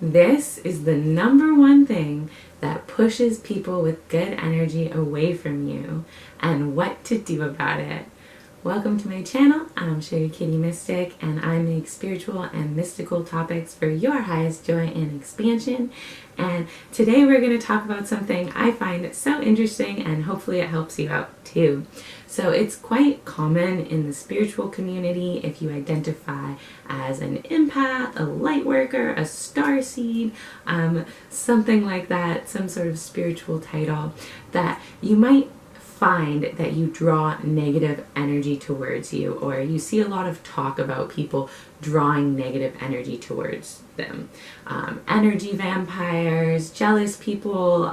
This is the number one thing that pushes people with good energy away from you and what to do about it. Welcome to my channel. I'm Sugar Kitty Mystic, and I make spiritual and mystical topics for your highest joy and expansion. And today we're going to talk about something I find so interesting, and hopefully it helps you out too. So it's quite common in the spiritual community, if you identify as an empath, a light worker, a starseed, something like that, some sort of spiritual title, that you might find that you draw negative energy towards you, or you see a lot of talk about people drawing negative energy towards them. Energy vampires, jealous people,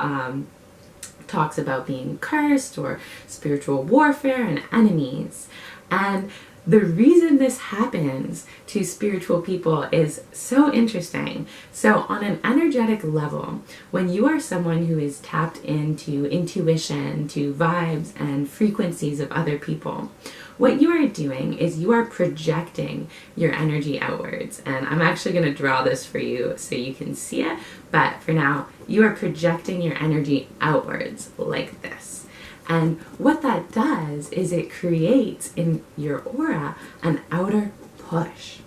talks about being cursed or spiritual warfare and enemies. And the reason this happens to spiritual people is so interesting. So on an energetic level, when you are someone who is tapped into intuition, to vibes and frequencies of other people, what you are doing is you are projecting your energy outwards. And I'm actually going to draw this for you so you can see it. But for now, you are projecting your energy outwards like this. And what that does is it creates in your aura an outer push.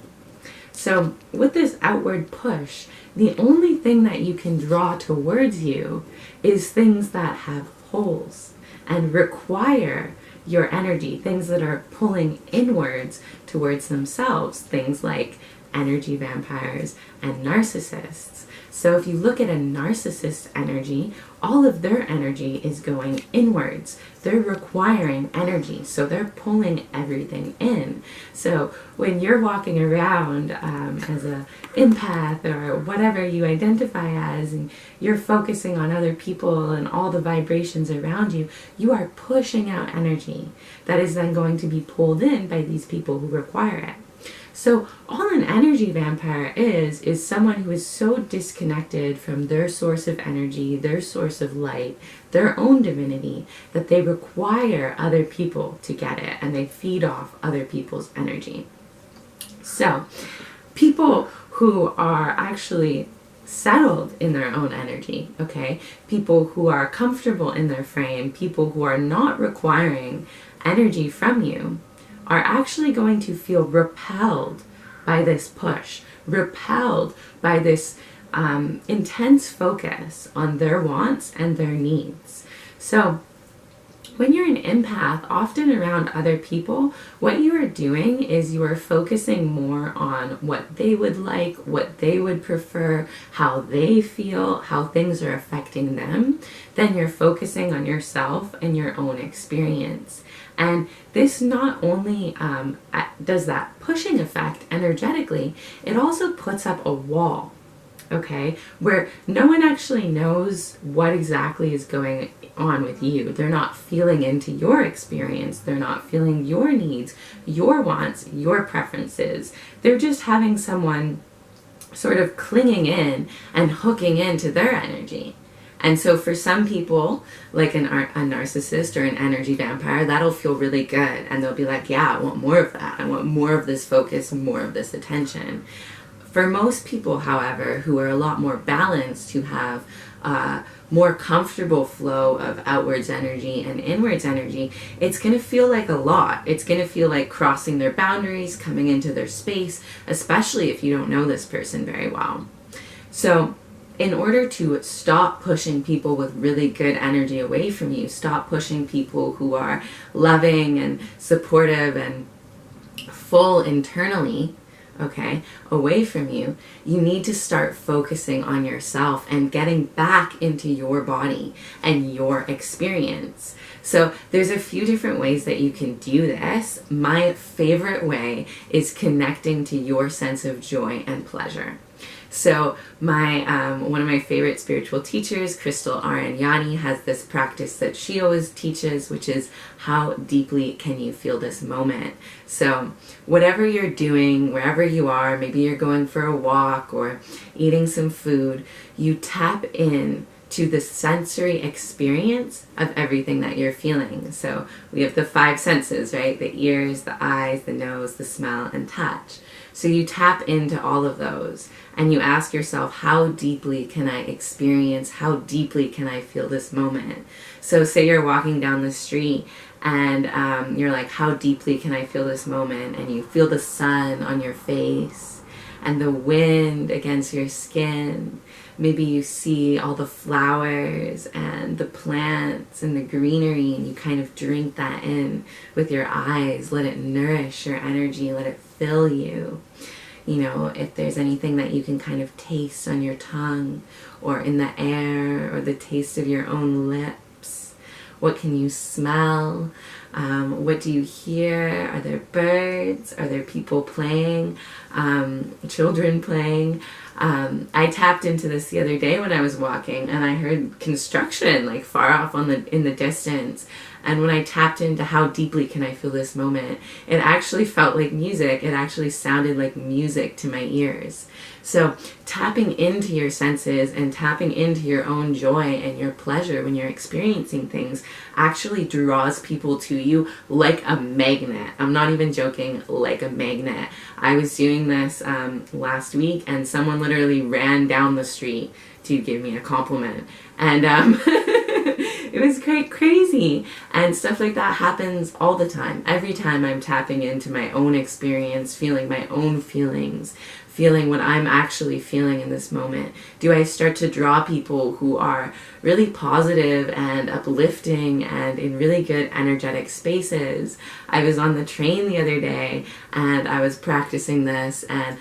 So with this outward push, the only thing that you can draw towards you is things that have holes and require your energy, things that are pulling inwards towards themselves, things like energy vampires and narcissists. So if you look at a narcissist energy, all of their energy is going inwards. They're requiring energy, so they're pulling everything in. So when you're walking around as an empath or whatever you identify as, and you're focusing on other people and all the vibrations around you, you are pushing out energy that is then going to be pulled in by these people who require it. So all an energy vampire is someone who is so disconnected from their source of energy, their source of light, their own divinity, that they require other people to get it, and they feed off other people's energy. So people who are actually settled in their own energy, okay, people who are comfortable in their frame, people who are not requiring energy from you, are actually going to feel repelled by this push, repelled by this intense focus on their wants and their needs. So when you're an empath, often around other people, what you are doing is you are focusing more on what they would like, what they would prefer, how they feel, how things are affecting them, than you're focusing on yourself and your own experience. And this not only does that pushing effect energetically, it also puts up a wall, okay, where no one actually knows what exactly is going on with you. They're not feeling into your experience. They're not feeling your needs, your wants, your preferences. They're just having someone sort of clinging in and hooking into their energy. And so for some people, like a narcissist or an energy vampire, that'll feel really good. And they'll be like, yeah, I want more of that. I want more of this focus, more of this attention. For most people, however, who are a lot more balanced, who have more comfortable flow of outwards energy and inwards energy, it's going to feel like a lot. It's going to feel like crossing their boundaries, coming into their space, especially if you don't know this person very well. So in order to stop pushing people with really good energy away from you, stop pushing people who are loving and supportive and full internally, okay, away from you, you need to start focusing on yourself and getting back into your body and your experience. So there's a few different ways that you can do this. My favorite way is connecting to your sense of joy and pleasure. So one of my favorite spiritual teachers, Crystal Arianyani, has this practice that she always teaches, which is how deeply can you feel this moment. So whatever you're doing, wherever you are, maybe you're going for a walk or eating some food, you tap in to the sensory experience of everything that you're feeling. So we have the five senses, right? The ears, the eyes, the nose, the smell, and touch. So you tap into all of those and you ask yourself, how deeply can I experience, how deeply can I feel this moment? So say you're walking down the street and you're like, how deeply can I feel this moment? And you feel the sun on your face and the wind against your skin. Maybe you see all the flowers and the plants and the greenery, and you kind of drink that in with your eyes. Let it nourish your energy. Let it fill you. You know, if there's anything that you can kind of taste on your tongue or in the air or the taste of your own lips. What can you smell? What do you hear? Are there birds? Are there people playing? Children playing? I tapped into this the other day when I was walking, and I heard construction like far off in the distance. And when I tapped into how deeply can I feel this moment, it actually felt like music. It actually sounded like music to my ears. So tapping into your senses and tapping into your own joy and your pleasure when you're experiencing things actually draws people to you like a magnet. I'm not even joking, like a magnet. I was doing this last week, and someone literally ran down the street to give me a compliment. And it was crazy. And stuff like that happens all the time. Every time I'm tapping into my own experience, feeling my own feelings, feeling what I'm actually feeling in this moment, do I start to draw people who are really positive and uplifting and in really good energetic spaces. I was on the train the other day and I was practicing this, and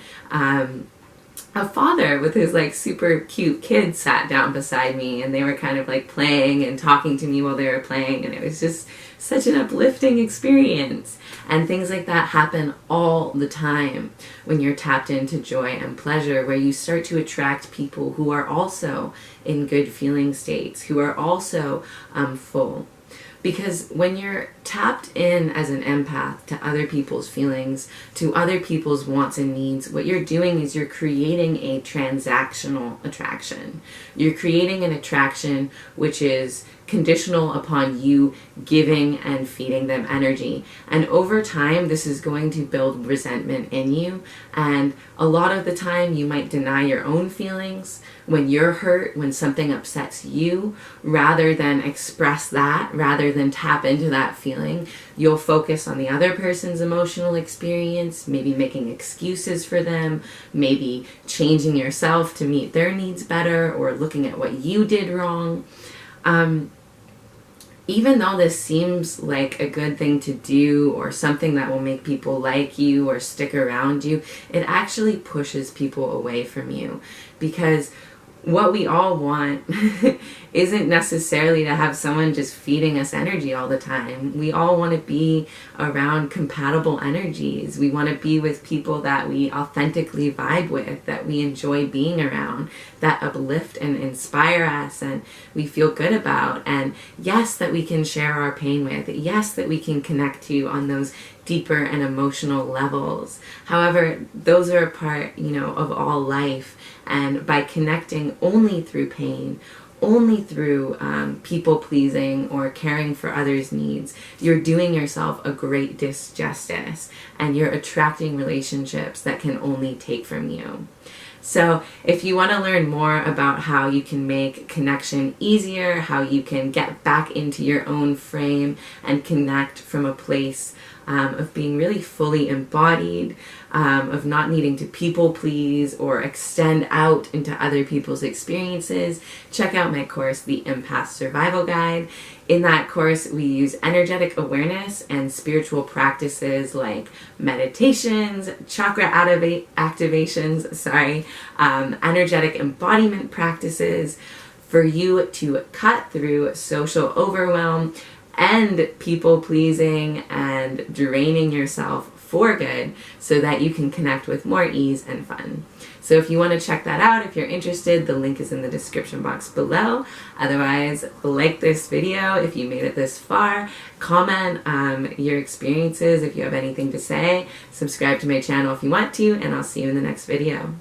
a father with his like super cute kid sat down beside me, and they were kind of like playing and talking to me while they were playing, and it was just such an uplifting experience. And things like that happen all the time when you're tapped into joy and pleasure, where you start to attract people who are also in good feeling states, who are also full. Because when you're tapped in as an empath to other people's feelings, to other people's wants and needs, what you're doing is you're creating a transactional attraction. You're creating an attraction which is conditional upon you giving and feeding them energy. And over time, this is going to build resentment in you. And a lot of the time, you might deny your own feelings when you're hurt, when something upsets you, rather than express that, rather than tap into that feeling. You'll focus on the other person's emotional experience, maybe making excuses for them, maybe changing yourself to meet their needs better, or looking at what you did wrong. Even though this seems like a good thing to do or something that will make people like you or stick around you, it actually pushes people away from you. Because what we all want isn't necessarily to have someone just feeding us energy all the time. We all want to be around compatible energies. We want to be with people that we authentically vibe with, that we enjoy being around, that uplift and inspire us and we feel good about. And yes, that we can share our pain with. Yes, that we can connect to on those deeper and emotional levels. However, those are a part, of all life. And by connecting only through pain, only through people pleasing or caring for others' needs, you're doing yourself a great disjustice, and you're attracting relationships that can only take from you. So if you want to learn more about how you can make connection easier, how you can get back into your own frame and connect from a place of being really fully embodied, of not needing to people please or extend out into other people's experiences, check out my course, The Empath Survival Guide. In that course, we use energetic awareness and spiritual practices like meditations, chakra activations, energetic embodiment practices for you to cut through social overwhelm and people pleasing and draining yourself for good so that you can connect with more ease and fun. So if you want to check that out, if you're interested, the link is in the description box below. Otherwise, like this video if you made it this far, comment your experiences if you have anything to say, subscribe to my channel if you want to, and I'll see you in the next video.